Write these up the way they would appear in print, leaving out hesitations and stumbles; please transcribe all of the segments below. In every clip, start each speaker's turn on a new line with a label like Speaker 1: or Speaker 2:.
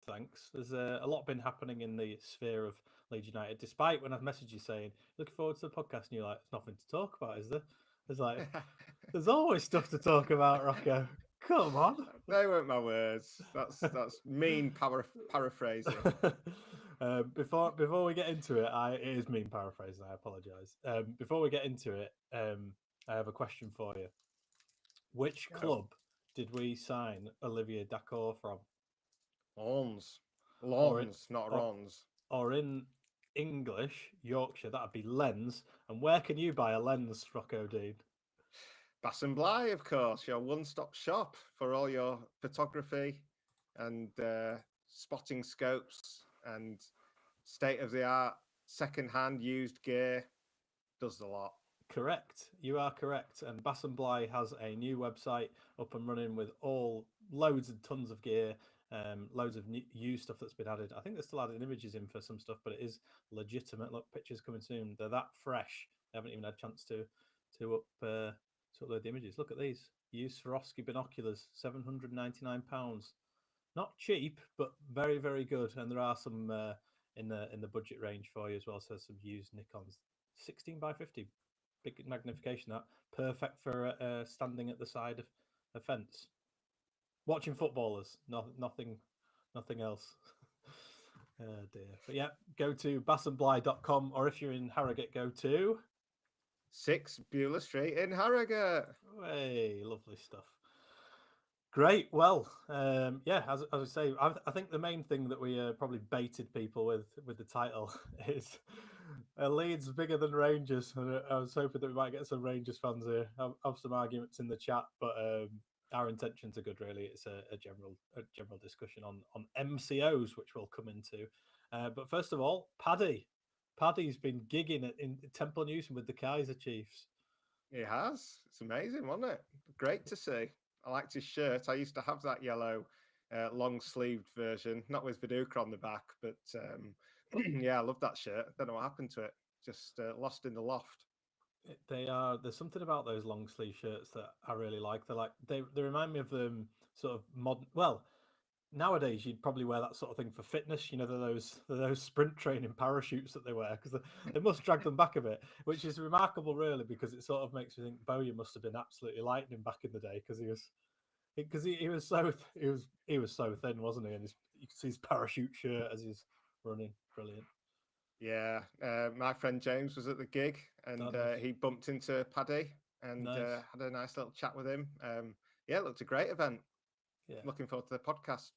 Speaker 1: thanks. There's a lot been happening in the sphere of Leeds United. Despite when I've messaged you saying looking forward to the podcast, and you're like, "There's nothing to talk about, is there?" There's like, there's always stuff to talk about, Rocco. Come on.
Speaker 2: They weren't my words. That's mean paraphrasing.
Speaker 1: Before we get into it, it is mean paraphrasing. I apologise. Before we get into it, I have a question for you. Which
Speaker 2: Go.
Speaker 1: club did we sign Olivier Dacour from?
Speaker 2: Lawns.
Speaker 1: Or in,
Speaker 2: Lawns, not
Speaker 1: or,
Speaker 2: Rons.
Speaker 1: or in English, Yorkshire, that'd be lens. And where can you buy a lens, Rocco Dean?
Speaker 2: Bass and Bly, of course, your one-stop shop for all your photography and spotting scopes and state-of-the-art second-hand used gear. Does a lot.
Speaker 1: Correct. You are correct. And Bass and Bly has a new website up and running with all loads and tons of gear, loads of new stuff that's been added. I think they're still adding images in for some stuff, but it is legitimate. Look, pictures coming soon. They're that fresh. They haven't even had a chance to upload the images. Look at these. Used Swarovski binoculars, £799. Not cheap, but very, very good. And there are some in the budget range for you as well. So some used Nikons, 16x50. Big magnification, that perfect for standing at the side of a fence, watching footballers. Nothing else. Oh dear. But yeah, go to bassandbly.com, or if you're in Harrogate, go to
Speaker 2: 6 Beulah Street in Harrogate.
Speaker 1: Hey, lovely stuff. Great. Well, yeah, as I say, I think the main thing that we probably baited people with the title is Leeds bigger than Rangers. And I was hoping that we might get some Rangers fans here. Have some arguments in the chat, but our intentions are good. Really, it's a general discussion on MCOs, which we'll come into. But first of all, Paddy's been gigging in Temple Newton with the Kaiser Chiefs.
Speaker 2: He has. It's amazing, wasn't it? Great to see. I liked his shirt. I used to have that yellow long-sleeved version, not with Viduka on the back, but yeah, I love that shirt. Don't know what happened to it. Just lost in the loft.
Speaker 1: They are. There's something about those long sleeve shirts that I really like. They remind me of sort of modern. Well, nowadays you'd probably wear that sort of thing for fitness. You know, those sprint training parachutes that they wear because they must drag them back a bit, which is remarkable, really, because it sort of makes me think Bowyer must have been absolutely lightning back in the day he was so thin, wasn't he? And you could see his parachute shirt as he's running. Brilliant.
Speaker 2: Yeah, my friend James was at the gig and
Speaker 1: Nice.
Speaker 2: he bumped into Paddy and
Speaker 1: Nice.
Speaker 2: had a nice little chat with him. Yeah, it looked a great event.
Speaker 1: Yeah.
Speaker 2: Looking forward to the podcast.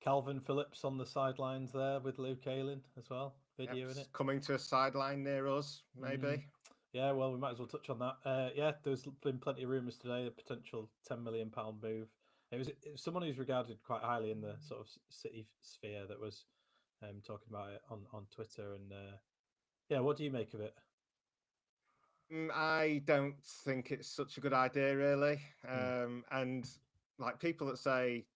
Speaker 1: Calvin Phillips on the sidelines there with Luke Ayling as well.
Speaker 2: Yep,
Speaker 1: Video in it.
Speaker 2: coming to a sideline near us, maybe.
Speaker 1: Yeah, well, we might as well touch on that. Yeah, there's been plenty of rumours today, a potential £10 million move. It was someone who's regarded quite highly in the sort of city sphere that was talking about it on Twitter. And yeah, what do you make of it?
Speaker 2: I don't think it's such a good idea, really. And like people that say,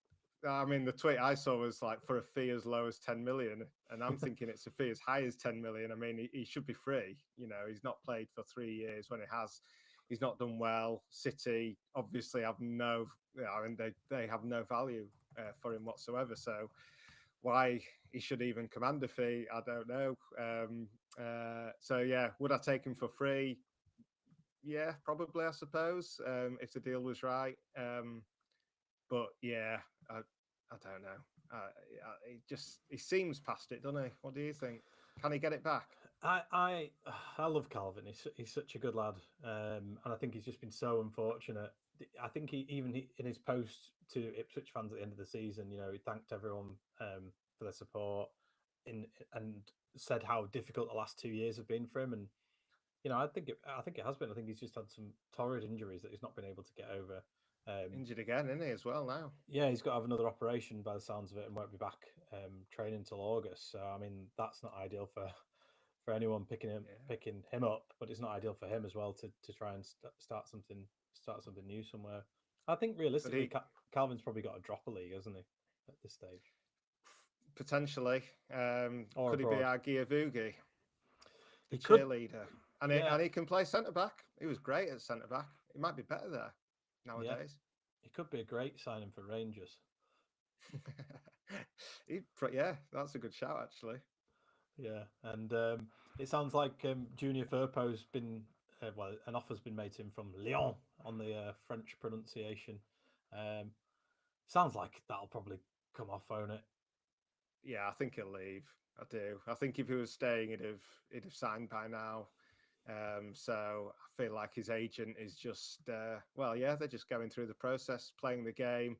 Speaker 2: I mean, the tweet I saw was like for a fee as low as 10 million. And I'm thinking it's a fee as high as 10 million. I mean, he should be free. You know, he's not played for 3 years when he has. He's not done well. City obviously have no, I mean, they have no value for him whatsoever. So why he should even command a fee, I don't know. So yeah, would I take him for free? Yeah, probably, I suppose, if the deal was right. But yeah, I don't know. He seems past it, doesn't he? What do you think? Can he get it back?
Speaker 1: I love Calvin. He's such a good lad, and I think he's just been so unfortunate. I think in his post to Ipswich fans at the end of the season, you know, he thanked everyone for their support, and said how difficult the last 2 years have been for him. And you know, I think it has been. I think he's just had some torrid injuries that he's not been able to get over.
Speaker 2: Injured again, isn't he, as well now?
Speaker 1: Yeah, he's got to have another operation by the sounds of it, and won't be back training till August. So I mean, that's not ideal for anyone picking him up, but it's not ideal for him as well to try and start something new somewhere. I think realistically, Calvin's probably got to drop a league, hasn't he, at this stage?
Speaker 2: Potentially.
Speaker 1: Or
Speaker 2: could
Speaker 1: abroad.
Speaker 2: He be our Giavugi, the
Speaker 1: He could,
Speaker 2: cheerleader? And he can play centre back. He was great at centre back. He might be better there nowadays.
Speaker 1: He could be a great signing for Rangers.
Speaker 2: Yeah, that's a good shout actually.
Speaker 1: Yeah, and it sounds like Junior Firpo's been well, an offer's been made to him from Lyon on the French pronunciation. Um, sounds like that'll probably come off, won't it?
Speaker 2: Yeah, I think he'll leave. I do. I think if he was staying, he'd have signed by now. So I feel like his agent is just well, yeah, they're just going through the process, playing the game.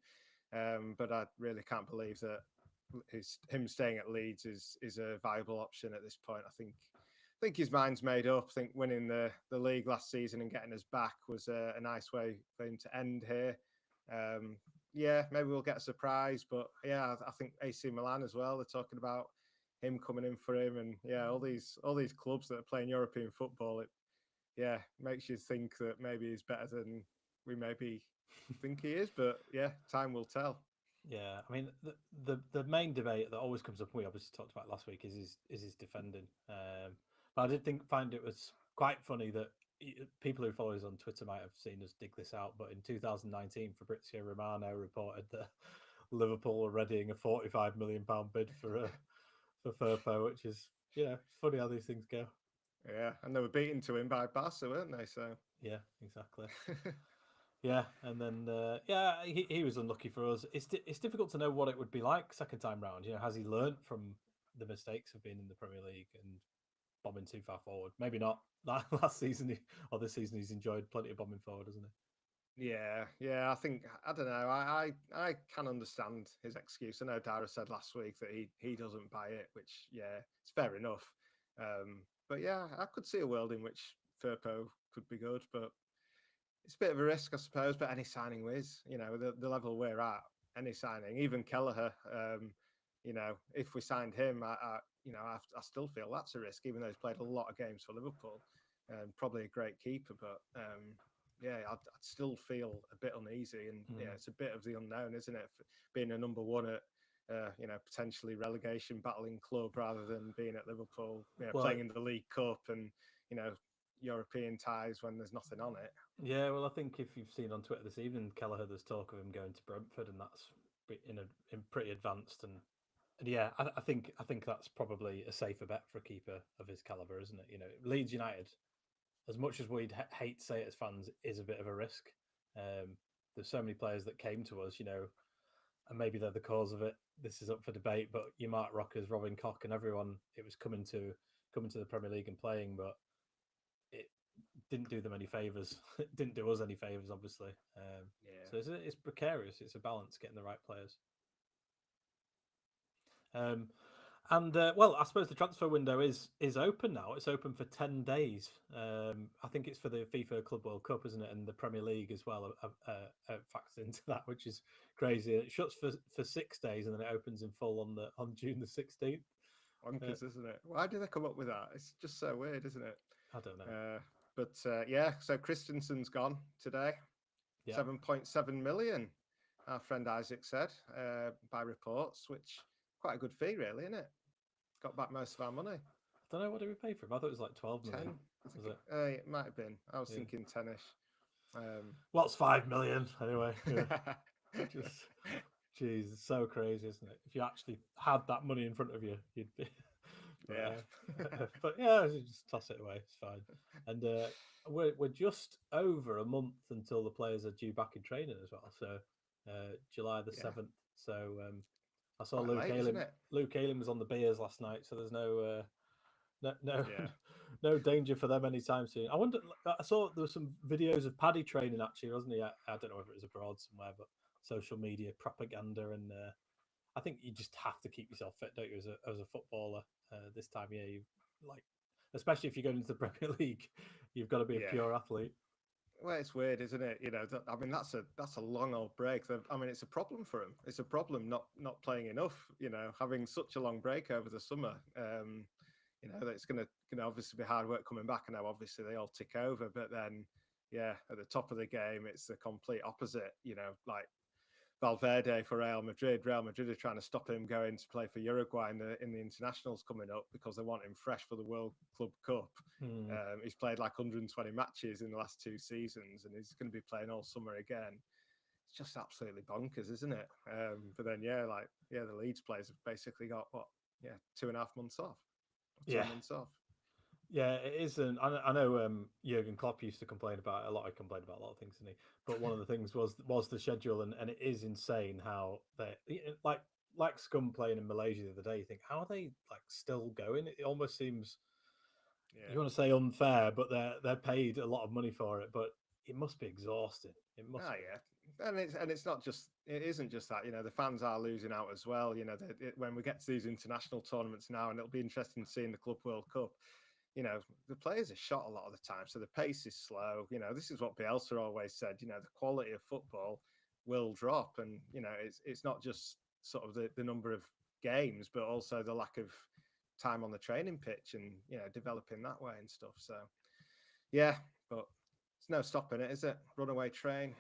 Speaker 2: But I really can't believe that him staying at Leeds is a viable option at this point. I think his mind's made up. I think winning the league last season and getting us back was a nice way for him to end here. Um, yeah, maybe we'll get a surprise, but yeah, I think AC Milan as well. They're talking about him coming in for him, and yeah, all these clubs that are playing European football. It yeah makes you think that maybe he's better than we maybe think he is. But yeah, time will tell.
Speaker 1: Yeah, I mean the main debate that always comes up, and we obviously talked about last week, is his defending. But I did find it was quite funny that people who follow us on Twitter might have seen us dig this out. But in 2019, Fabrizio Romano reported that Liverpool were readying a £45 million bid for Firpo, which is funny how these things go.
Speaker 2: Yeah, and they were beaten to him by Barca, weren't they? So
Speaker 1: Yeah, exactly. Yeah, and then he was unlucky for us. It's difficult to know what it would be like second time round. Has he learnt from the mistakes of being in the Premier League and bombing too far forward? Maybe not. Last season or this season, he's enjoyed plenty of bombing forward, hasn't
Speaker 2: yeah, I think I don't know. I can understand his excuse. I know Dara said last week that he doesn't buy it, which yeah, it's fair enough. But yeah, I could see a world in which Firpo could be good, but it's a bit of a risk, I suppose. But any signing is, the level we're at, any signing, even Kelleher, if we signed him, I still feel that's a risk, even though he's played a lot of games for Liverpool, and probably a great keeper. But yeah, I'd still feel a bit uneasy, and
Speaker 1: he?
Speaker 2: yeah, it's a bit of the unknown, isn't it? Being a number one at potentially relegation battling club rather than being at Liverpool,
Speaker 1: Well,
Speaker 2: playing in the League Cup and you know European ties when there's nothing on it.
Speaker 1: yeah. Well, I think if you've seen on Twitter this evening, Kelleher, there's talk of him going to Brentford, and that's in pretty advanced. And yeah, I think that's probably a safer bet for a keeper of his caliber, isn't it? Leeds United, as much as we'd hate to say it as fans, is a bit of a risk. There's so many players that came to us, and maybe they're the cause of it. This is up for debate, but your Mark Rockers, Robin Koch, and everyone, it was coming to the Premier League and playing, but it didn't do them any favors. It didn't do us any favors, obviously.
Speaker 2: Yeah.
Speaker 1: So it's precarious. It's a balance getting the right players. Um, And well, I suppose the transfer window is open now. It's open for 10 days. I think it's for the FIFA Club World Cup, isn't it? And the Premier League as well factors into that, which is crazy. It shuts for 6 days and then it opens in full on June the 16th.
Speaker 2: Bonkers, isn't it? Why did they come up with that? It's just so weird, isn't it?
Speaker 1: I don't know.
Speaker 2: But yeah, so Christensen's gone today.
Speaker 1: Yeah,
Speaker 2: 7.7 million, our friend Isaac said, by reports, which quite a good fee, really, isn't it? Got back most of our money.
Speaker 1: I don't know what did we pay for him. I thought it was like 12 million.
Speaker 2: 10, I think
Speaker 1: Was it?
Speaker 2: it might have been. I was
Speaker 1: Yeah.
Speaker 2: thinking 10ish.
Speaker 1: What's 5 million anyway? Yeah. Just, geez, it's so crazy, isn't it? If you actually had that money in front of you, you'd be. But yeah, you just toss it away. It's fine. And we're just over a month until the players are due back in training as well. So July the 7th. So I saw
Speaker 2: Quite
Speaker 1: Luke
Speaker 2: late,
Speaker 1: Ayling.
Speaker 2: isn't it?
Speaker 1: Luke Ayling was on the beers last night, so there's no
Speaker 2: Yeah.
Speaker 1: no danger for them anytime soon. I wonder. I saw there were some videos of Paddy training actually, wasn't he? I don't know if it was abroad somewhere, but social media propaganda, and I think you just have to keep yourself fit, don't you? As a footballer, this time of year, you like, especially if you're going into the Premier League, you've got to be a
Speaker 2: Yeah.
Speaker 1: pure athlete.
Speaker 2: Well, it's weird, isn't it? I mean, that's a long old break. I mean, it's a problem for him. It's a problem not playing enough. Having such a long break over the summer. That it's gonna obviously be hard work coming back. And now, obviously, they all tick over. But then, yeah, at the top of the game, it's the complete opposite. Like Valverde for Real Madrid. Real Madrid are trying to stop him going to play for Uruguay in the internationals coming up because they want him fresh for the World Club Cup. He's played like 120 matches in the last 2 seasons, and he's going to be playing all summer again. it's just absolutely bonkers, isn't it? But then the Leeds players have basically got 2.5 months off, 2 months off.
Speaker 1: Yeah, it is. I know Jurgen Klopp used to complain about it a lot. I complained about a lot of things, didn't he? But one of the things was the schedule, and it is insane how they like Scum playing in Malaysia the other day. You think, how are they like still going? It almost seems you want to say unfair, but they're paid a lot of money for it. But it must be exhausting. It must.
Speaker 2: Oh yeah, and it's not just, it isn't just that. The fans are losing out as well. When we get to these international tournaments now, and it'll be interesting to see in the Club World Cup. The players are shot a lot of the time, so the pace is slow. This is what Bielsa always said. The quality of football will drop, and it's not just sort of the number of games, but also the lack of time on the training pitch and developing that way and stuff. So yeah, but it's no stopping it, is it? Runaway train.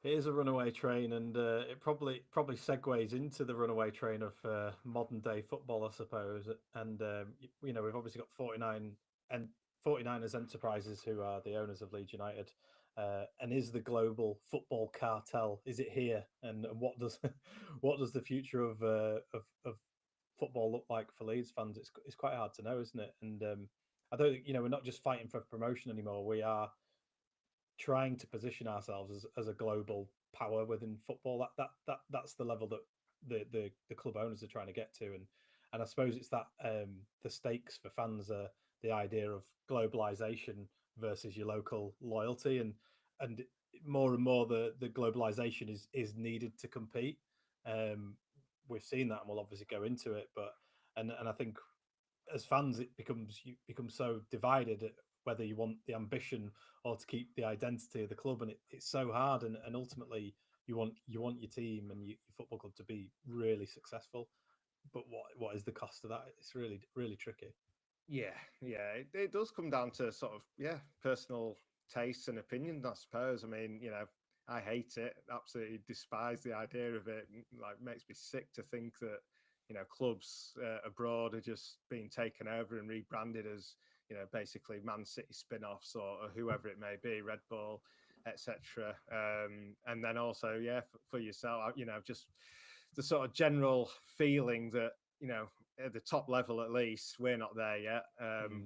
Speaker 1: It is a runaway train, and it probably segues into the runaway train of modern day football, I suppose. And we've obviously got 49ers Enterprises, who are the owners of Leeds United. And is the global football cartel? Is it here? And what does what does the future of football look like for Leeds fans? It's quite hard to know, isn't it? And I don't think we're not just fighting for promotion anymore. We are trying to position ourselves as a global power within football. That's the level that the club owners are trying to get to, and I suppose it's that the stakes for fans are the idea of globalization versus your local loyalty, and more and more the globalization is needed to compete. We've seen that, and we'll obviously go into it, but and I think as fans it becomes so divided whether you want the ambition or to keep the identity of the club, and it's so hard, and ultimately you want your team and your football club to be really successful, but what is the cost of that? It's really tricky.
Speaker 2: Yeah, it does come down to sort of personal tastes and opinions, I suppose. I mean, I hate it, absolutely despise the idea of it. Like, makes me sick to think that clubs abroad are just being taken over and rebranded as basically Man City spin-offs or whoever it may be, Red Bull, etc. And then also, for yourself, just the sort of general feeling that at the top level, at least, we're not there yet.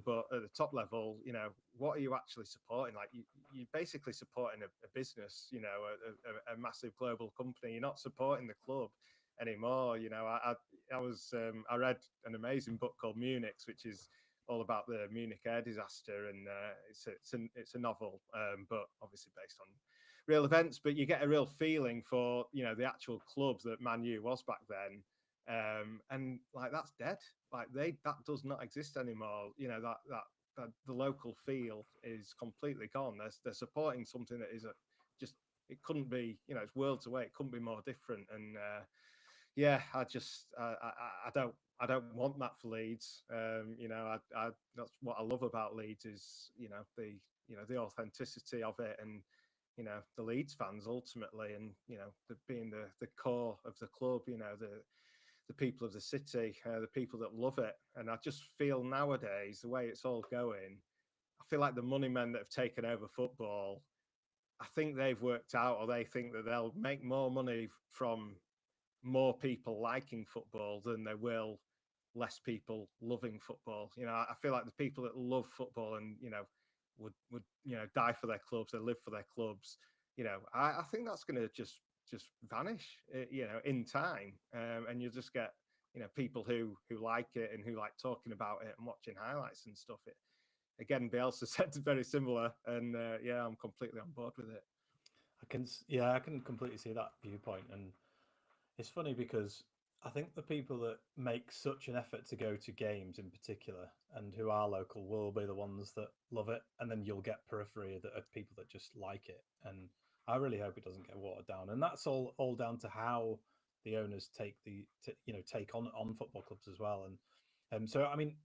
Speaker 2: But at the top level, what are you actually supporting? Like, you're basically supporting a business, a massive global company. You're not supporting the club anymore. I read an amazing book called Munich, which is all about the Munich air disaster, and it's a novel, but obviously based on real events. But you get a real feeling for the actual club that Man U was back then. And like, that's dead. Like, that does not exist anymore. That the local feel is completely gone. They're supporting something that is just, it couldn't be, it's worlds away. It couldn't be more different. And I don't want that for Leeds. That's what I love about Leeds is the authenticity of it, and the Leeds fans ultimately, and being the core of the club. The people of the city, the people that love it. And I just feel nowadays, the way it's all going, I feel like the money men that have taken over football, I think they've worked out, or they think that they'll make more money from more people liking football than they will less people loving football. I feel like the people that love football and would die for their clubs, they live for their clubs. I think that's going to just vanish, in time, and you'll just get people who like it and who like talking about it and watching highlights and stuff. It again, Bielsa said very similar, and I'm completely on board with it.
Speaker 1: I can completely see that viewpoint, and it's funny because I think the people that make such an effort to go to games in particular and who are local will be the ones that love it, and then you'll get periphery that are people that just like it. And I really hope it doesn't get watered down, and that's all down to how the owners take on football clubs as well. And so I mean,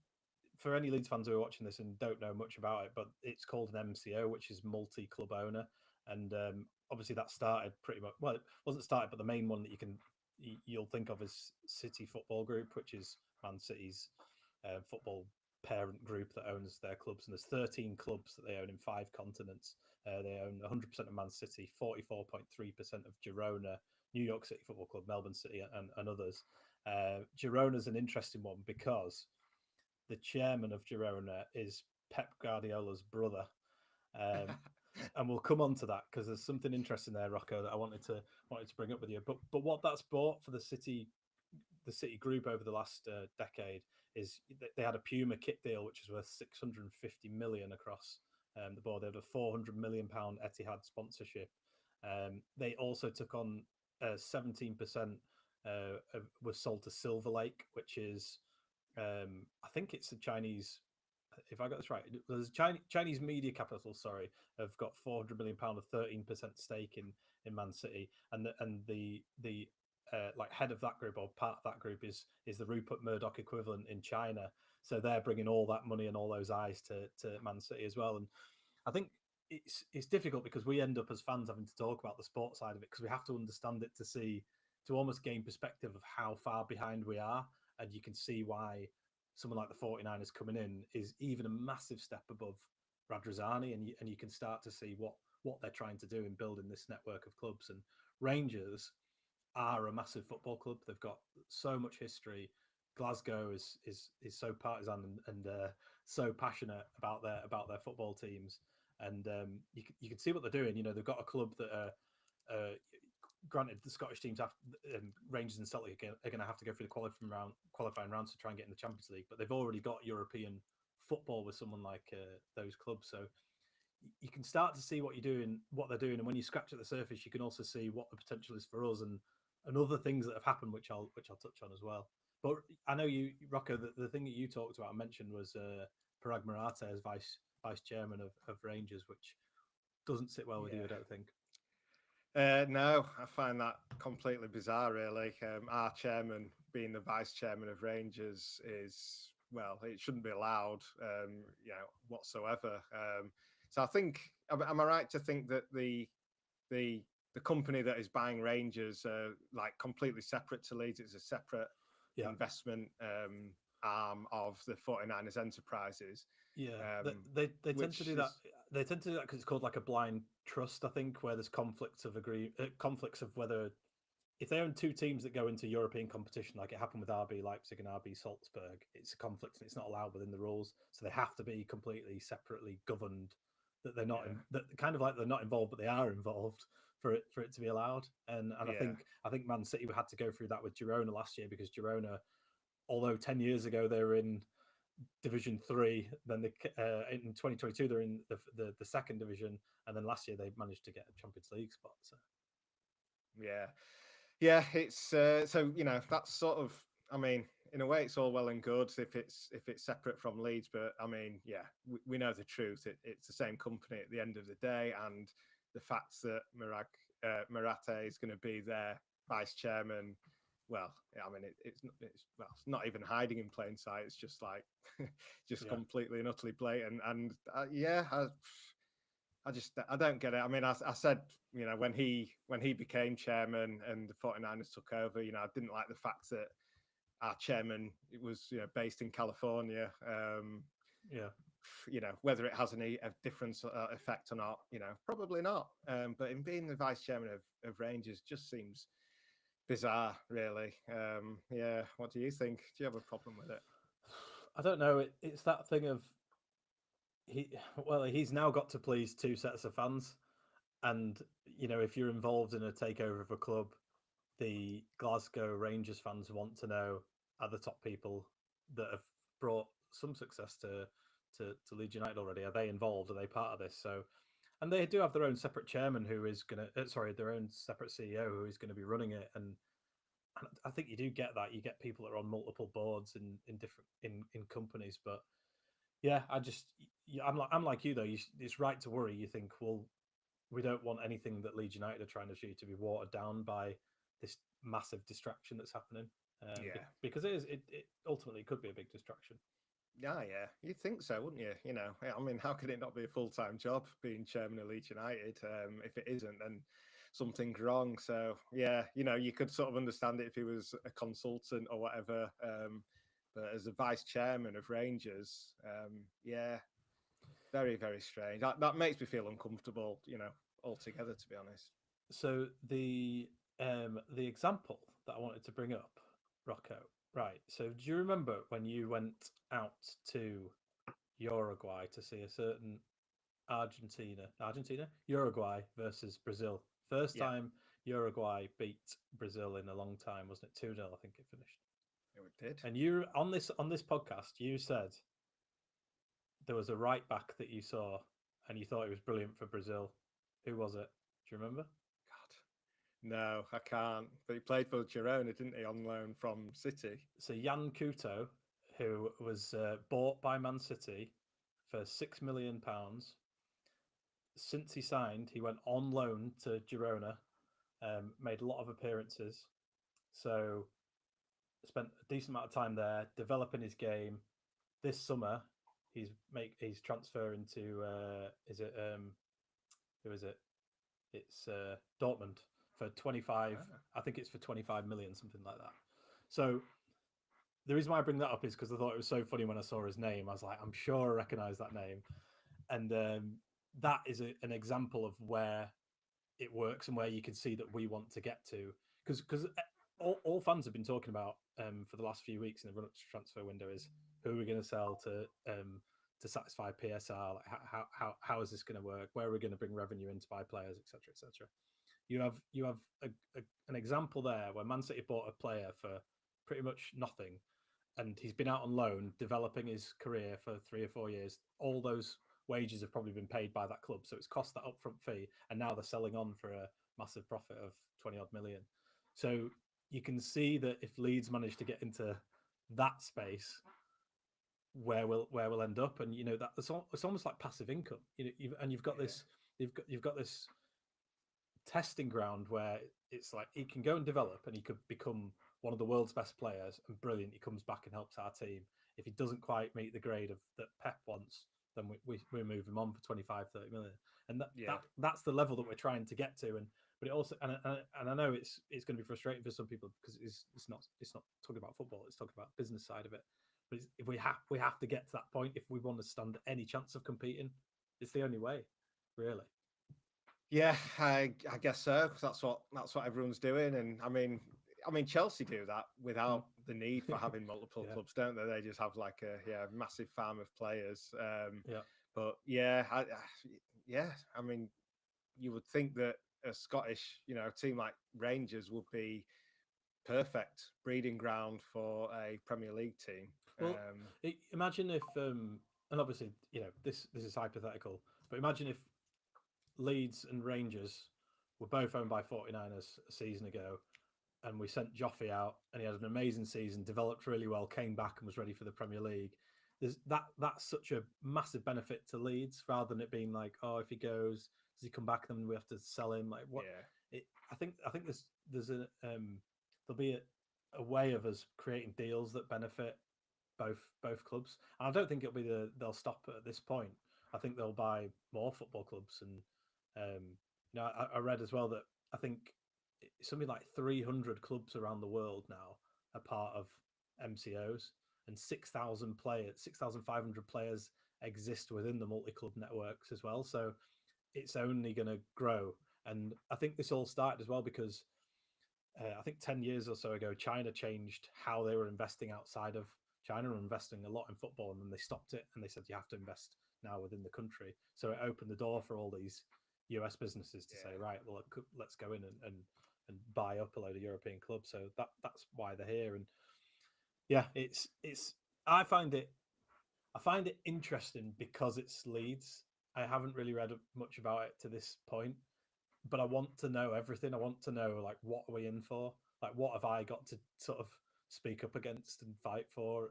Speaker 1: for any Leeds fans who are watching this and don't know much about it, but it's called an MCO, which is multi-club owner, and obviously that started pretty much, well, it wasn't started, but the main one that you'll think of as City Football Group, which is Man City's football parent group that owns their clubs, and there's 13 clubs that they own in 5 continents. They own 100% of Man City, 44.3% of Girona, New York City Football Club, Melbourne City, and others. Girona's an interesting one because the chairman of Girona is Pep Guardiola's brother. And we'll come on to that because there's something interesting there, Rocco, that I wanted to bring up with you. But what that's brought for the City group over the last decade is they had a Puma kit deal which was worth 650 million across the board. They had a 400 million pound Etihad sponsorship. They also took on 17% was sold to Silver Lake, which is I think it's a Chinese. If I got this right, there's Chinese media capital. Sorry, have got 400 million pound, a 13% stake in Man City, and the like head of that group or part of that group is the Rupert Murdoch equivalent in China. So they're bringing all that money and all those eyes to Man City as well. And I think it's difficult because we end up as fans having to talk about the sports side of it because we have to understand it to almost gain perspective of how far behind we are, and you can see why someone like the 49ers coming in is even a massive step above Radrizzani, and you can start to see what they're trying to do in building this network of clubs. And Rangers are a massive football club. They've got so much history. Glasgow is so partisan and so passionate about their football teams, and you can see what they're doing. You know, they've got a club that are granted, the Scottish teams have Rangers and Celtic are going to have to go through the qualifying rounds to try and get in the Champions League, but they've already got European football with someone like those clubs. So you can start to see what they're doing, and when you scratch at the surface, you can also see what the potential is for us and other things that have happened, which I'll touch on as well. But I know you, Rocco, the thing that you talked about and mentioned was Parag Marate as vice chairman of Rangers, which doesn't sit well with you, I don't think.
Speaker 2: No, I find that completely bizarre, really. Our chairman being the vice chairman of Rangers is, well, it shouldn't be allowed, whatsoever. So I think, am I right to think that the company that is buying Rangers like completely separate to Leeds? It's a separate investment arm of the 49ers enterprises.
Speaker 1: Yeah, they tend to do that. They tend to do that because it's called like a blind trust, I think, where there's conflicts of whether if they own two teams that go into European competition, like it happened with RB Leipzig and RB Salzburg, it's a conflict and it's not allowed within the rules. So they have to be completely separately governed. That they're not that kind of like they're not involved, but they are involved for it to be allowed. And I think Man City had to go through that with Girona last year because Girona, although 10 years ago they were in Division 3, then in 2022 they're in the second division, and then last year they managed to get a Champions League spot. So.
Speaker 2: Yeah, it's so that's sort of, I mean, in a way it's all well and good if it's separate from Leeds, but I mean, we know the truth. It's the same company at the end of the day, and the fact that Marate is going to be their vice chairman. Well, I mean, it's not even hiding in plain sight. It's just like, completely and utterly blatant. And I don't get it. I mean, I said, when he became chairman and the 49ers took over, I didn't like the fact that our chairman was, based in California. Whether it has any different effect or not, probably not. But in being the vice chairman of Rangers just seems bizarre, really. What do you think? Do you have a problem with it?
Speaker 1: I don't know. It's that thing of he's now got to please two sets of fans, and if you're involved in a takeover of a club, the Glasgow Rangers fans want to know, are the top people that have brought some success to Leeds United already, are they involved? Are they part of this? So. And they do have their own separate chairman who is going to, their own separate CEO who is going to be running it. And I think you do get that. You get people that are on multiple boards in different companies. But yeah, I'm like you though. It's right to worry. You think, well, we don't want anything that Leeds United are trying to do to be watered down by this massive distraction that's happening. Because it ultimately could be a big distraction.
Speaker 2: Yeah, you'd think so, wouldn't you? I mean, how could it not be a full-time job being chairman of Leeds United? If it isn't, then something's wrong. So, you could sort of understand it if he was a consultant or whatever. But as a vice chairman of Rangers, Very, very strange. That makes me feel uncomfortable, altogether, to be honest.
Speaker 1: So the example that I wanted to bring up, Rocco, right? So do you remember when you went out to Uruguay to see a certain Uruguay versus Brazil? First
Speaker 2: Yeah,
Speaker 1: time Uruguay beat Brazil in a long time, wasn't it? 2-0, I think it finished.
Speaker 2: it did.
Speaker 1: And you on this podcast, you said there was a right back that you saw and you thought it was brilliant for Brazil. Who was it? Do you remember?
Speaker 2: God, no, I can't. But he played for Girona, didn't he, on loan from City?
Speaker 1: So Jan Couto, who was bought by Man City for £6 million. Since he signed, he went on loan to Girona, made a lot of appearances. So spent a decent amount of time there developing his game. This summer, he's transferring to is it who is it? It's Dortmund for 25. I think it's for 25 million, something like that. So the reason why I bring that up is because I thought it was so funny when I saw his name. I was like, I'm sure I recognize that name, and that is an example of where it works and where you can see that we want to get to, because all fans have been talking about for the last few weeks in the run-up to transfer window is who are we going to sell to satisfy PSR, like how is this going to work, where are we going to bring revenue in to buy players, etc., etc. You have an example there where Man City bought a player for pretty much nothing, and he's been out on loan developing his career for 3 or 4 years. All those wages have probably been paid by that club, so it's cost that upfront fee, and now they're selling on for a massive profit of 20 odd million. So you can see that if Leeds manage to get into that space, where we'll end up, and that it's almost like passive income. You've got this testing ground where it's like he can go and develop, and he could become one of the world's best players and brilliant. He comes back and helps our team. If he doesn't quite meet the grade of that Pep wants, then we move him on for 25, 30 million. And that's the level that we're trying to get to. But it also, and I know it's going to be frustrating for some people because it's not talking about football, it's talking about business side of it. But if we have to get to that point if we want to stand any chance of competing. It's the only way, really.
Speaker 2: Yeah, I guess so. That's what everyone's doing, and I mean, Chelsea do that without the need for having multiple clubs, don't they? They just have like a massive farm of players. But I mean, you would think that a Scottish, team like Rangers would be perfect breeding ground for a Premier League team.
Speaker 1: Well, imagine if, and obviously, this is hypothetical, but imagine if Leeds and Rangers were both owned by 49ers a season ago, and we sent Joffrey out, and he had an amazing season, developed really well, came back and was ready for the Premier League. That's such a massive benefit to Leeds, rather than it being like, oh, if he goes, does he come back? Then we have to sell him. Like what? Yeah. I think there's there'll be a way of us creating deals that benefit both clubs, and I don't think it'll be they'll stop at this point. I think they'll buy more football clubs, and I read as well that I think something like 300 clubs around the world now are part of MCOs, and 6,500 players exist within the multi-club networks as well. So it's only going to grow, and I think this all started as well because I think 10 years or so ago, China changed how they were investing outside of China, were investing a lot in football, and then they stopped it and they said you have to invest now within the country. So it opened the door for all these US businesses to say, right, well, let's go in and buy up a load of European clubs. So that's why they're here. And yeah, it's I find it interesting because it's Leeds. I haven't really read much about it to this point, but I want to know everything. I want to know, like, what are we in for? Like, what have I got to sort of speak up against and fight for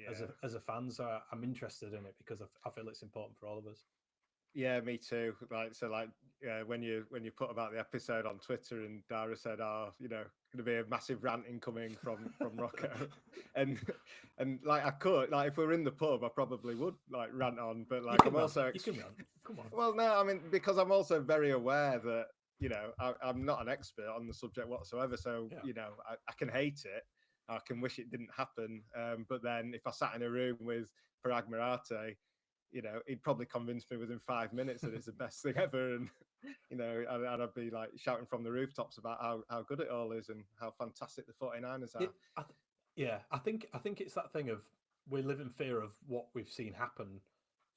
Speaker 1: as a fan? So I'm interested in it because I feel it's important for all of us.
Speaker 2: Yeah, me too. When you put about the episode on Twitter, and Dara said, "Oh, going to be a massive rant incoming from Rocco," and like I could, like if we were in the pub, I probably would like rant on. But like I'm also
Speaker 1: you can rant. Come on.
Speaker 2: Well, no, I mean because I'm also very aware that I'm not an expert on the subject whatsoever. So I can hate it. I can wish it didn't happen. But then if I sat in a room with Parag Marate, he'd probably convince me within 5 minutes that it's the best thing ever, and and I'd be like shouting from the rooftops about how good it all is and how fantastic the 49ers are.
Speaker 1: I think it's that thing of we live in fear of what we've seen happen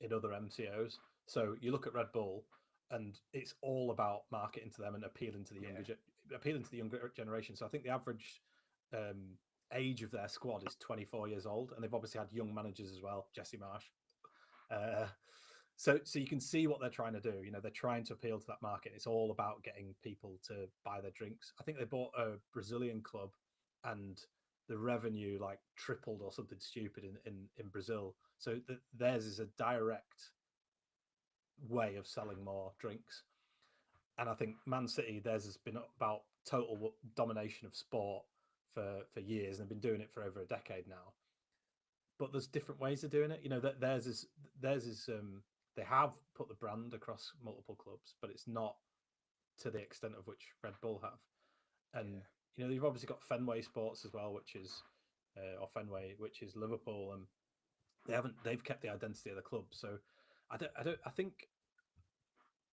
Speaker 1: in other MCOs. So you look at Red Bull, and it's all about marketing to them and appealing to the younger generation. So I think the average age of their squad is 24 years old, and they've obviously had young managers as well, Jesse Marsh. So you can see what they're trying to do. They're trying to appeal to that market. It's all about getting people to buy their drinks. I think they bought a Brazilian club, and the revenue like tripled or something stupid in Brazil. So theirs is a direct way of selling more drinks. And I think Man City, theirs has been about total domination of sport for years, and they've been doing it for over a decade now. But there's different ways of doing it. That theirs is they have put the brand across multiple clubs, but it's not to the extent of which Red Bull have. And you've obviously got Fenway Sports as well, which is Liverpool, and they've kept the identity of the club. So I think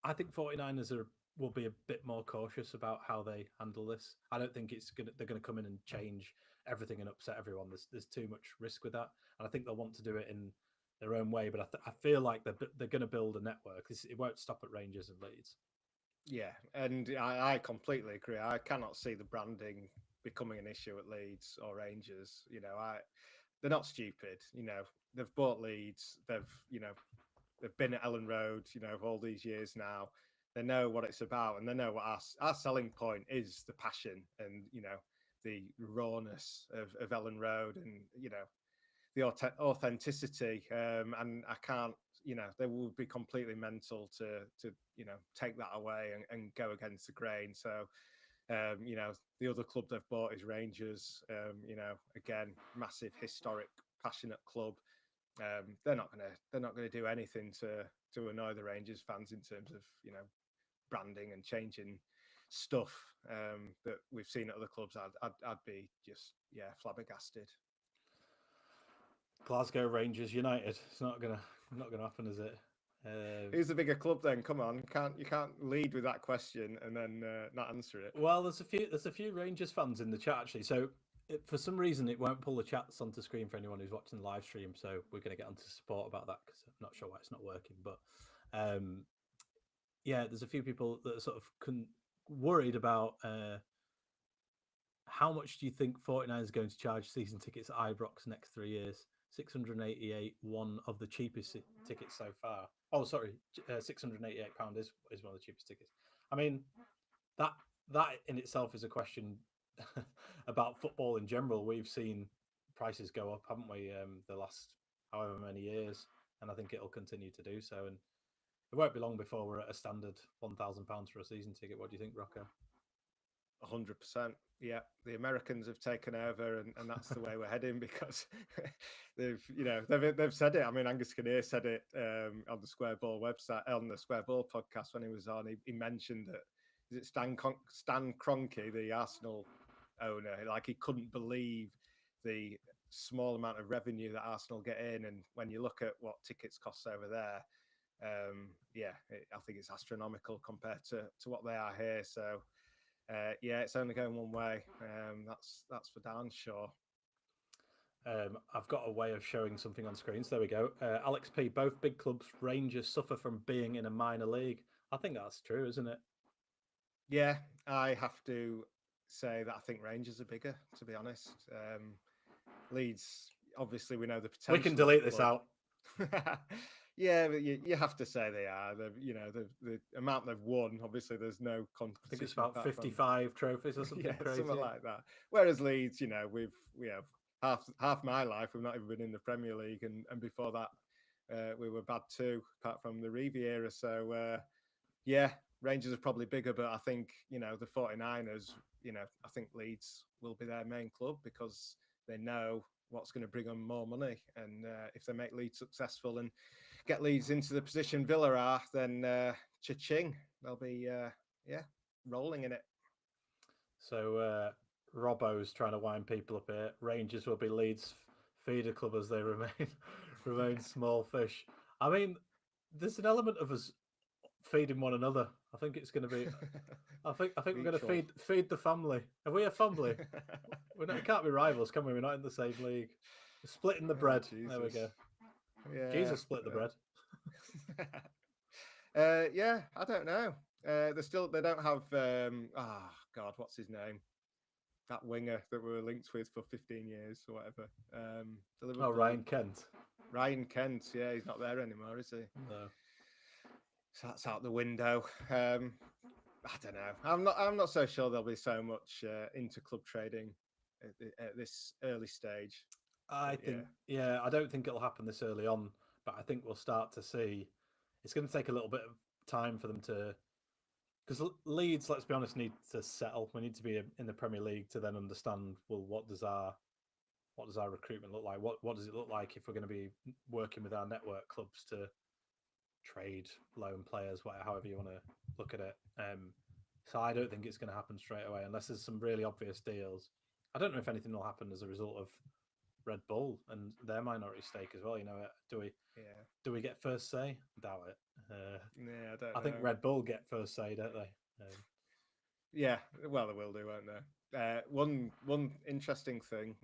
Speaker 1: 49ers will be a bit more cautious about how they handle this. I don't think they're going to come in and change everything and upset everyone. There's too much risk with that, and I think they'll want to do it in their own way. But I feel like they're going to build a network. It won't stop at Rangers and Leeds.
Speaker 2: Yeah, and I completely agree. I cannot see the branding becoming an issue at Leeds or Rangers. They're not stupid. They've bought Leeds. They've been at Ellen Road, all these years now. They know what it's about, and they know what our selling point is: the passion and the rawness of Ellen Road, and the authenticity. And I can't, they would be completely mental to take that away and go against the grain. So, the other club they've bought is Rangers. Again, massive, historic, passionate club. They're not gonna do anything to annoy the Rangers fans in terms of branding and changing stuff that we've seen at other clubs. I'd be just flabbergasted.
Speaker 1: Glasgow Rangers United. It's not gonna happen, is it?
Speaker 2: Who's the bigger club then? Come on, you can't lead with that question and then not answer it.
Speaker 1: Well, there's a few Rangers fans in the chat actually. So for some reason it won't pull the chats onto screen for anyone who's watching the live stream. So we're going to get onto support about that because I'm not sure why it's not working. But there's a few people that are sort of worried about how much do you think 49 is going to charge season tickets at Ibrox next 3 years? 688, one of the cheapest tickets so far. Oh, sorry, £688 is one of the cheapest tickets. I mean, that in itself is a question about football in general. We've seen prices go up, haven't we, the last however many years, and I think it'll continue to do so. And it won't be long before we're at a standard £1,000 for a season ticket. What do you think, Rocco?
Speaker 2: 100%. Yeah, the Americans have taken over, and that's the way we're heading because they've said it. I mean, Angus Kinnear said it on the Square Ball website, on the Square Ball podcast when he was on. He mentioned that is it Stan Kroenke, the Arsenal owner, like he couldn't believe the small amount of revenue that Arsenal get in, and when you look at what tickets cost over there, I think it's astronomical compared to what they are here. So. It's only going one way. That's for darn sure.
Speaker 1: I've got a way of showing something on screen. So there we go. Alex P. Both big clubs, Rangers, suffer from being in a minor league. I think that's true, isn't it?
Speaker 2: Yeah, I have to say that I think Rangers are bigger, to be honest. Leeds, obviously, we know the potential.
Speaker 1: We can delete this out.
Speaker 2: Yeah, but you have to say they are. The amount they've won. Obviously, there's no competition.
Speaker 1: I think it's about 55 trophies or something crazy,
Speaker 2: something like that. Whereas Leeds, we have half my life we've not even been in the Premier League, and before that, we were bad too, apart from the Reeve era. So Rangers are probably bigger, but I think the 49ers. I think Leeds will be their main club because they know what's going to bring them more money, and if they make Leeds successful and get Leeds into the position Villa are, then cha-ching, they'll be rolling in it.
Speaker 1: So Robbo's trying to wind people up here. Rangers will be Leeds feeder club as they remain small fish. I mean, there's an element of us feeding one another. I think it's going to be. I think we're going to
Speaker 2: Mutual.
Speaker 1: feed the family. Are we a family? We're not. We can't be rivals, can we? We're not in the same league. We're splitting the
Speaker 2: Oh,
Speaker 1: bread. There we
Speaker 2: Jesus.
Speaker 1: go.
Speaker 2: Yeah.
Speaker 1: Jesus split the bread.
Speaker 2: Yeah, I don't know. They don't have God, what's his name? That winger that we were linked with for 15 years or whatever. The
Speaker 1: Oh,
Speaker 2: Liverpool
Speaker 1: Ryan Kent.
Speaker 2: Ryan Kent. Yeah, he's not there anymore, is he?
Speaker 1: No.
Speaker 2: So that's out the window. I don't know. I'm not so sure there'll be so much inter-club trading at this early stage.
Speaker 1: I think, yeah, I don't think it'll happen this early on, but I think we'll start to see. It's going to take a little bit of time for them to, because Leeds, let's be honest, need to settle. We need to be in the Premier League to then understand. Well, what does our recruitment look like? What does it look like if we're going to be working with our network clubs to trade loan players, however you want to look at it. So I don't think it's going to happen straight away unless there's some really obvious deals. I don't know if anything will happen as a result of Red Bull and their minority stake as well. Do we get first say? Doubt it.
Speaker 2: Yeah, I don't know.
Speaker 1: I think Red Bull get first say, don't they?
Speaker 2: Yeah, well, they will do, won't they? One interesting thing.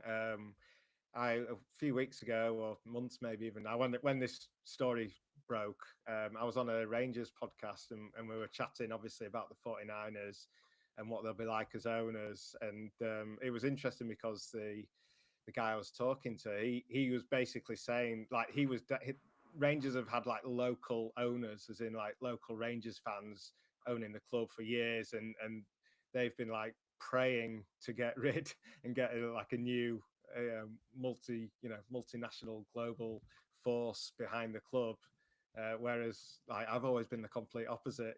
Speaker 2: A few weeks ago, or months maybe even now, when this story broke, I was on a Rangers podcast and we were chatting obviously about the 49ers and what they'll be like as owners. And it was interesting because the guy I was talking to, he was basically saying like Rangers have had like local owners, as in like local Rangers fans owning the club for years, and they've been like praying to get rid and get like a new multinational global force behind the club. Whereas like I've always been the complete opposite,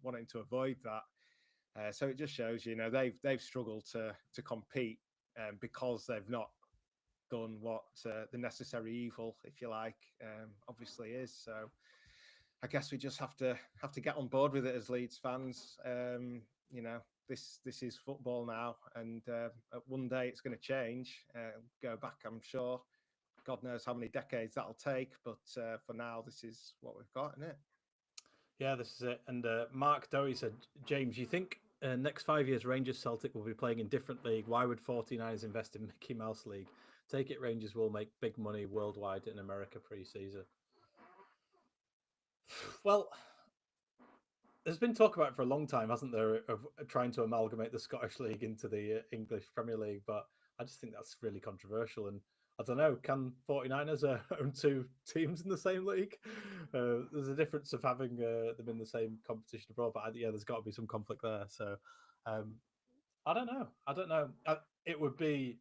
Speaker 2: wanting to avoid that. So it just shows, they've struggled to compete because they've not done what the necessary evil, if you like, obviously is. So I guess we just have to get on board with it as Leeds fans. This is football now, and one day it's going to change. Go back, I'm sure. God knows how many decades that'll take, but for now, this is what we've got, isn't it?
Speaker 1: Yeah, this is it. And Mark Dowie said, James, you think next 5 years Rangers Celtic will be playing in different league? Why would 49ers invest in Mickey Mouse League? Take it, Rangers will make big money worldwide in America pre-season. Well, there's been talk about it for a long time, hasn't there, of trying to amalgamate the Scottish League into the English Premier League, but I just think that's really controversial. And I don't know, can 49ers own two teams in the same league? There's a difference of having them in the same competition abroad, but yeah, there's got to be some conflict there. So I don't know. It would be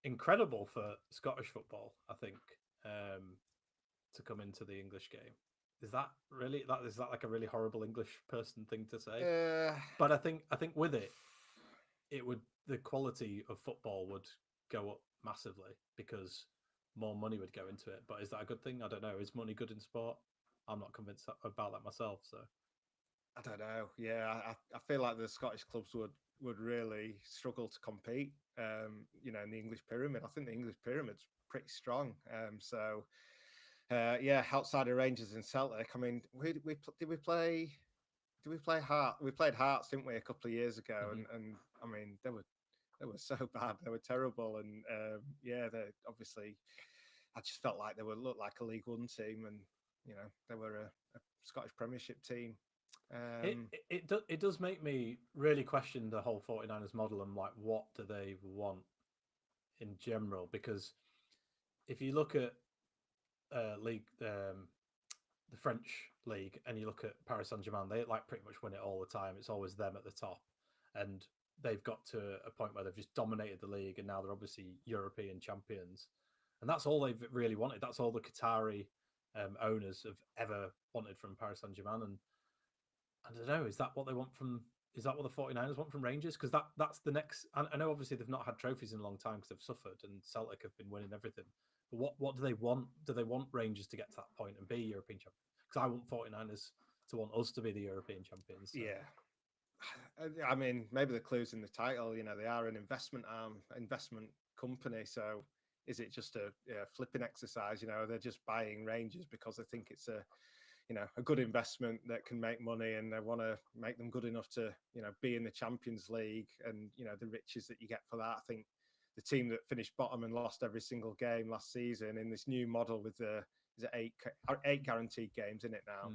Speaker 1: incredible for Scottish football, I think, to come into the English game. Is that like a really horrible English person thing to say? But I think with it would, the quality of football would go up massively because more money would go into it. But is that a good thing? I don't know. Is money good in sport? I'm not convinced about that myself. So
Speaker 2: I don't know. Yeah, I feel like the Scottish clubs would really struggle to compete. In the English pyramid. I think the English pyramid's pretty strong. Outside of Rangers and Celtic, I mean, did we play Hearts? We played Hearts, didn't we, a couple of years ago?
Speaker 1: Mm-hmm.
Speaker 2: And I mean, they were so bad. They were terrible. And they obviously, I just felt like they looked like a League One team, and they were a Scottish Premiership team.
Speaker 1: It does make me really question the whole 49ers model and like, what do they want in general? Because if you look at league, the French league, and you look at Paris Saint-Germain, they like pretty much win it all the time. It's always them at the top, and they've got to a point where they've just dominated the league, and now they're obviously European champions, and that's all they've really wanted. That's all the Qatari owners have ever wanted from Paris Saint-Germain, and I don't know, is that what they want from? Is that what the 49ers want from Rangers? Because that's the next. I know obviously they've not had trophies in a long time because they've suffered, and Celtic have been winning everything. But what do they want? Do they want Rangers to get to that point and be European champions? Because I want 49ers to want us to be the European champions. So.
Speaker 2: Yeah. I mean, maybe the clue's in the title. They are an investment company. So is it just a flipping exercise? They're just buying Rangers because they think it's a good investment that can make money, and they want to make them good enough to be in the Champions League, and the riches that you get for that. I think the team that finished bottom and lost every single game last season in this new model with the is it eight guaranteed games in it now.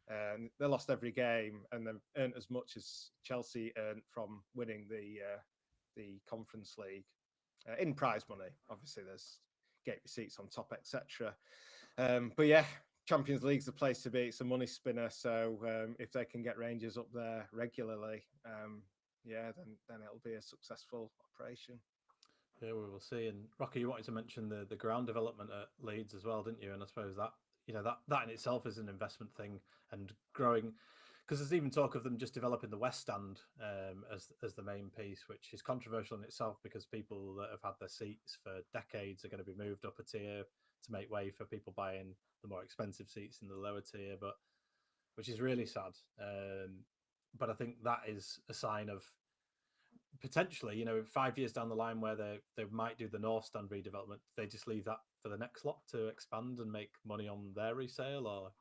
Speaker 2: And they lost every game, and they've earned as much as Chelsea earned from winning the Conference League in prize money. Obviously, there's gate receipts on top, etc. But yeah, Champions League's the place to be. It's a money spinner. So if they can get Rangers up there regularly, then it'll be a successful operation.
Speaker 1: Yeah, we will see. And Rocky, you wanted to mention the ground development at Leeds as well, didn't you? And I suppose that that in itself is an investment thing and growing, because there's even talk of them just developing the West Stand as the main piece, which is controversial in itself because people that have had their seats for decades are going to be moved up a tier to make way for people buying the more expensive seats in the lower tier, but which is really sad. But I think that is a sign of potentially, 5 years down the line where they might do the North Stand redevelopment. They just leave that for the next lot to expand and make money on their resale, or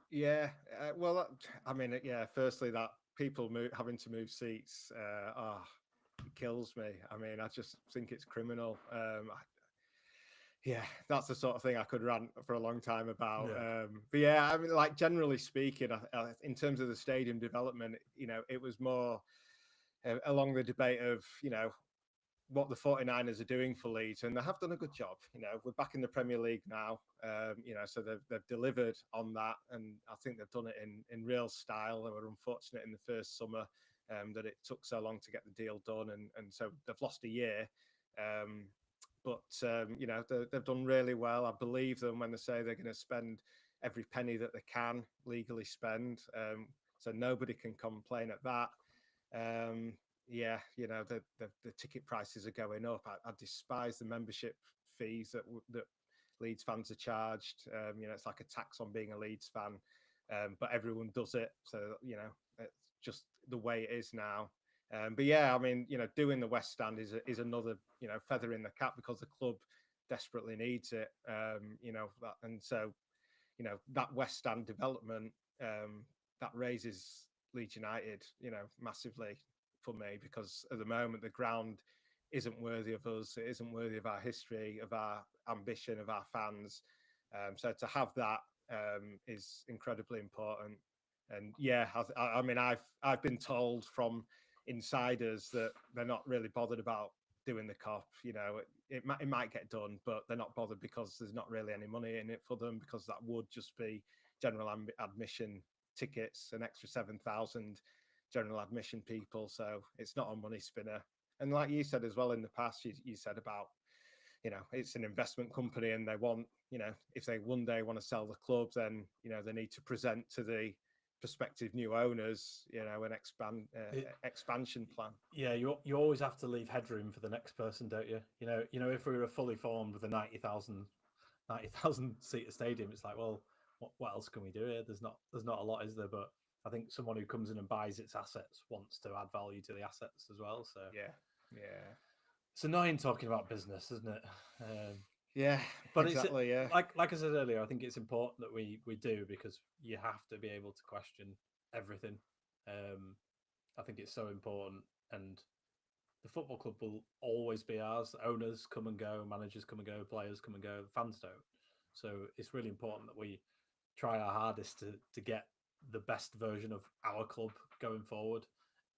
Speaker 2: yeah. Well, I mean, yeah. Firstly, that people having to move seats, it kills me. I mean, I just think it's criminal. Yeah, that's the sort of thing I could rant for a long time about.
Speaker 1: Yeah.
Speaker 2: But yeah, I mean, like generally speaking, in terms of the stadium development, it was more along the debate of, what the 49ers are doing for Leeds, and they have done a good job. We're back in the Premier League now, so they've delivered on that, and I think they've done it in real style. They were unfortunate in the first summer that it took so long to get the deal done, and so they've lost a year. But they've done really well. I believe them when they say they're going to spend every penny that they can legally spend. So nobody can complain at that. Yeah, the ticket prices are going up. I despise the membership fees that Leeds fans are charged. It's like a tax on being a Leeds fan, but everyone does it. So it's just the way it is now. But yeah, I mean, doing the West Stand is another feather in the cap because the club desperately needs it. And so that West Stand development that raises Leeds United, massively for me, because at the moment the ground isn't worthy of us. It isn't worthy of our history, of our ambition, of our fans. So to have that is incredibly important. And yeah, I mean, I've been told from insiders that they're not really bothered about doing the COP. It might get done, but they're not bothered because there's not really any money in it for them, because that would just be general admission tickets, an extra 7,000 general admission people. So it's not a money spinner. And like you said as well in the past, you said about, it's an investment company, and they want, if they one day want to sell the club, then, they need to present to the prospective new owners, an expansion plan.
Speaker 1: Yeah, you always have to leave headroom for the next person, don't you? If we were fully formed with a 90,000 seater stadium, it's like, well, what else can we do here? There's not a lot, is there? But I think someone who comes in and buys its assets wants to add value to the assets as well. So
Speaker 2: yeah,
Speaker 1: it's annoying talking about business, isn't it?
Speaker 2: Yeah,
Speaker 1: but
Speaker 2: exactly.
Speaker 1: It's like I said earlier, I think it's important that we do, because you have to be able to question everything. I think it's so important, and the football club will always be ours. Owners come and go, managers come and go, players come and go, fans don't. So it's really important that we try our hardest to get the best version of our club going forward,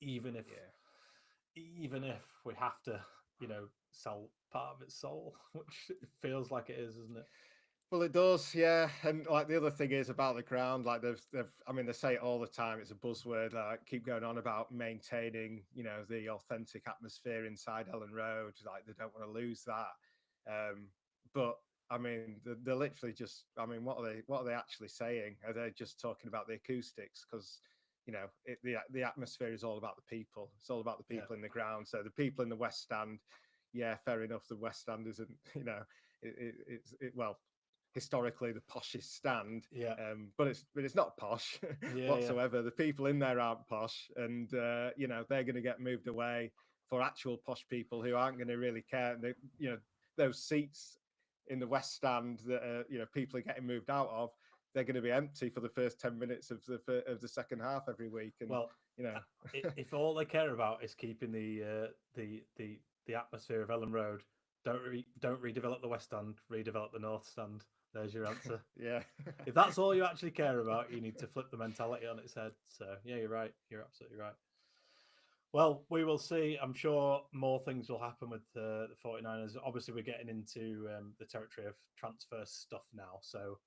Speaker 1: even if we have to, sell part of its soul, which it feels like it is, isn't it?
Speaker 2: Well, it does, yeah. And like the other thing is about the ground, like I mean, they say it all the time. It's a buzzword. Like keep going on about maintaining, the authentic atmosphere inside Ellen Road. Like they don't want to lose that. But I mean, they're literally just. I mean, what are they actually saying? Are they just talking about the acoustics? Because the atmosphere is all about the people. It's all about the people in the ground. So the people in the West Stand, yeah, fair enough. The West Stand isn't, well, historically the poshest stand, but it's not posh whatsoever. Yeah. The people in there aren't posh, and they're going to get moved away for actual posh people who aren't going to really care. The those seats in the West Stand that people are getting moved out of, they're going to be empty for the first 10 minutes of the second half every week. And
Speaker 1: well, if all they care about is keeping the atmosphere of Ellen Road, don't redevelop the West Stand, redevelop the North Stand. There's your answer.
Speaker 2: Yeah.
Speaker 1: If that's all you actually care about, you need to flip the mentality on its head. So yeah, you're right. You're absolutely right. Well, we will see. I'm sure more things will happen with the 49ers. Obviously, we're getting into the territory of transfer stuff now. So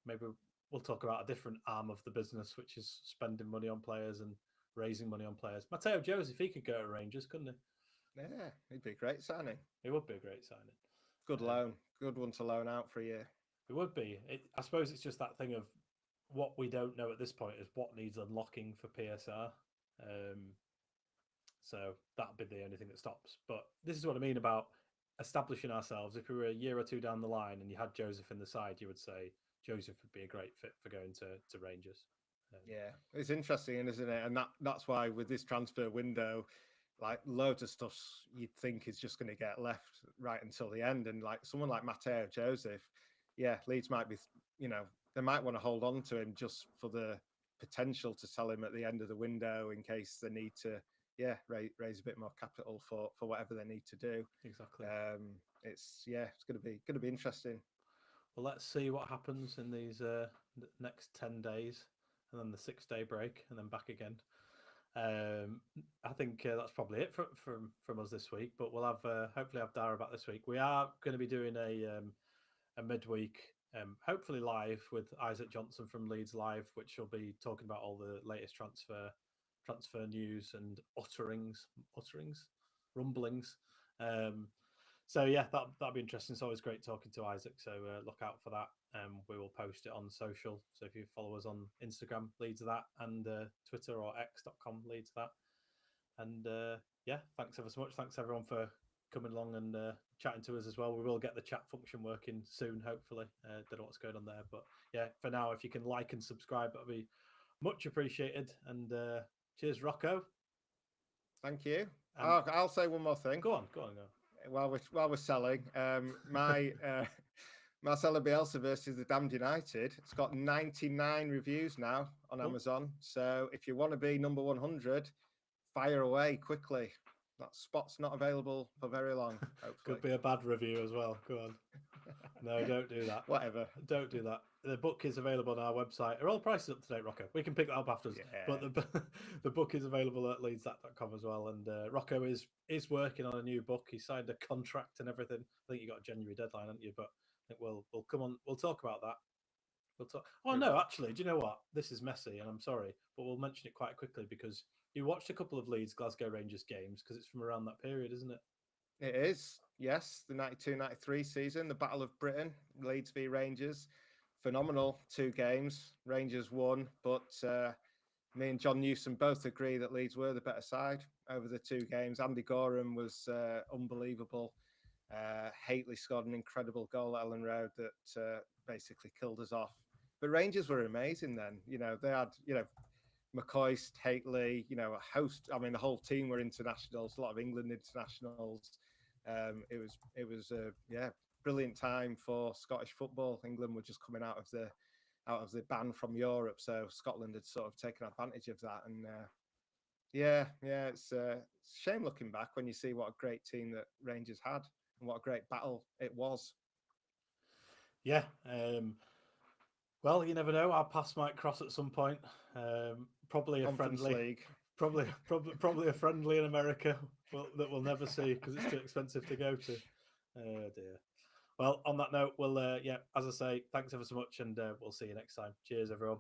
Speaker 1: maybe we'll talk about a different arm of the business, which is spending money on players and raising money on players. Matteo Joseph, he could go to Rangers, couldn't he?
Speaker 2: Yeah, he'd be a great signing.
Speaker 1: It would be a great signing.
Speaker 2: Good loan. Good one to loan out for a year.
Speaker 1: It would be. I suppose it's just that thing of what we don't know at this point is what needs unlocking for PSR. So that'd be the only thing that stops. But this is what I mean about establishing ourselves. If we were a year or two down the line and you had Joseph in the side, you would say Joseph would be a great fit for going to Rangers.
Speaker 2: Yeah, it's interesting, isn't it? And that's why with this transfer window, like loads of stuff you'd think is just going to get left right until the end. And like someone like Matteo Joseph, yeah, Leeds might be, they might want to hold on to him just for the potential to sell him at the end of the window in case they need to, raise a bit more capital for whatever they need to do.
Speaker 1: Exactly.
Speaker 2: It's going to be interesting.
Speaker 1: Well, let's see what happens in these next 10 days, and then the 6-day break, and then back again. I think that's probably it from us this week. But we'll have hopefully have Dara back this week. We are going to be doing a midweek, hopefully live with Isaac Johnson from Leeds Live, which will be talking about all the latest transfer news and rumblings. So yeah, that'll be interesting. It's always great talking to Isaac. So look out for that. We will post it on social. So if you follow us on Instagram, Leeds That, and Twitter or x.com, Leeds That. And thanks ever so much. Thanks everyone for coming along and chatting to us as well. We will get the chat function working soon, hopefully. Don't know what's going on there, but yeah, for now, if you can like and subscribe, that'll be much appreciated. And cheers, Rocco.
Speaker 2: Thank you. I'll say one more thing.
Speaker 1: Go on.
Speaker 2: While we're selling, my Marcelo Bielsa versus the Damned United. It's got 99 reviews now on Amazon. So if you want to be number 100, fire away quickly. That spot's not available for very long. Hopefully.
Speaker 1: Could be a bad review as well. Go on. No, don't do that.
Speaker 2: Whatever.
Speaker 1: Don't do that. The book is available on our website. Are all prices up to date, Rocco? We can pick that up afterwards. Yeah. But the book is available at leedsthat.com as well. And Rocco is working on a new book. He signed a contract and everything. I think you got a January deadline, haven't you? But I think we'll come on. We'll talk about that. We'll talk. Oh no, actually, do you know what? This is messy, and I'm sorry, but we'll mention it quite quickly because you watched a couple of Leeds Glasgow Rangers games because it's from around that period, isn't it?
Speaker 2: It is. Yes, the 92-93 season, the Battle of Britain, Leeds v Rangers. Phenomenal 2 games. Rangers won, but me and John Newsom both agree that Leeds were the better side over the 2 games. Andy Gorham was unbelievable. Haitley scored an incredible goal at Ellen Road that basically killed us off. But Rangers were amazing then. They had, McCoist, Haitley, a host. I mean, the whole team were internationals, a lot of England internationals. It was a brilliant time for Scottish football. England were just coming out of the ban from Europe, so Scotland had sort of taken advantage of that. And it's a shame looking back when you see what a great team that Rangers had and what a great battle it was.
Speaker 1: Yeah. Well, you never know. Our paths might cross at some point. Probably a
Speaker 2: Conference
Speaker 1: friendly
Speaker 2: League.
Speaker 1: Probably a friendly in America that we'll never see because it's too expensive to go to. Oh dear. Well, on that note, we'll as I say, thanks ever so much, and we'll see you next time. Cheers, everyone.